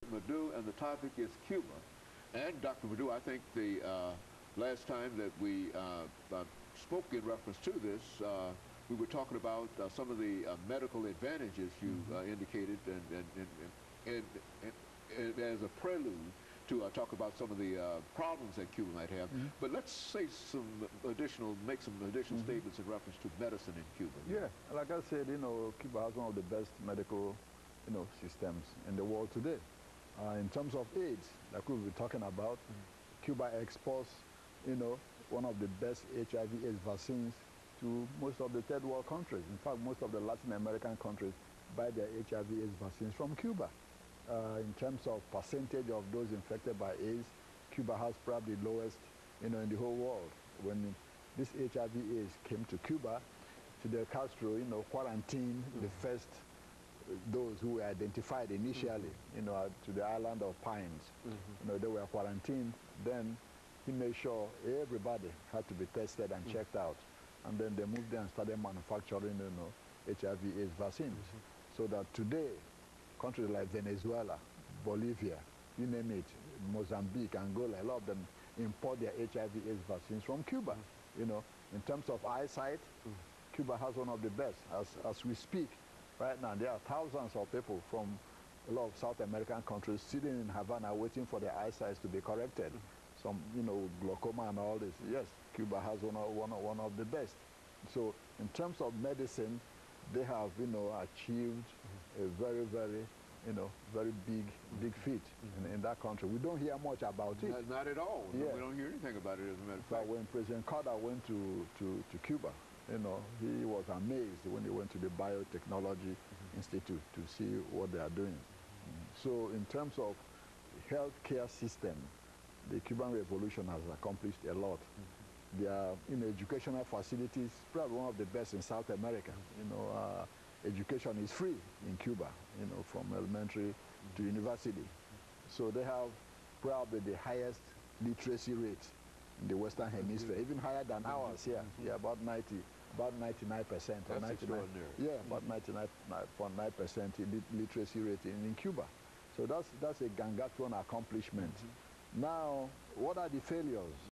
LMadu, and the topic is Cuba. And Dr. Madu, I think the last time that we spoke in reference to this, we were talking about some of the medical advantages you indicated, and as a prelude to talk about some of the problems that Cuba might have. But let's say make some additional statements in reference to medicine in Cuba. Yeah, like I said, Cuba has one of the best medical, systems in the world today. In terms of AIDS, like we've been talking about, Cuba exports, one of the best HIV/AIDS vaccines to most of the third world countries. In fact, most of the Latin American countries buy their HIV/AIDS vaccines from Cuba. In terms of percentage of those infected by AIDS, Cuba has probably the lowest, in the whole world. When this HIV/AIDS came to Cuba, Fidel Castro, quarantined the first those who were identified initially, to the island of Pines. They were quarantined. Then he made sure everybody had to be tested and checked out. And then they moved there and started manufacturing, HIV/AIDS vaccines. So that today, countries like Venezuela, Bolivia, you name it, Mozambique, Angola, a lot of them import their HIV/AIDS vaccines from Cuba. In terms of eyesight, Cuba has one of the best. As we speak, right now, there are thousands of people from a lot of South American countries sitting in Havana waiting for their eyesight to be corrected. Some, glaucoma and all this. Yes, Cuba has one of the best. So in terms of medicine, they have, achieved a very, very, very big feat in that country. We don't hear much about it. Not at all. Yeah. No, we don't hear anything about it, as a matter of fact. But when President Carter went to Cuba, he was amazed when he went to the Biotechnology Institute to see what they are doing. So in terms of healthcare system, the Cuban Revolution has accomplished a lot. Their educational facilities, probably one of the best in South America. Education is free in Cuba, from elementary to university. So they have probably the highest literacy rate in the Western Hemisphere, even higher than ours here. Yeah, about 99%. That's extraordinary. Yeah, about 99.9% literacy rate in Cuba. So that's a gargantuan accomplishment. Now, what are the failures?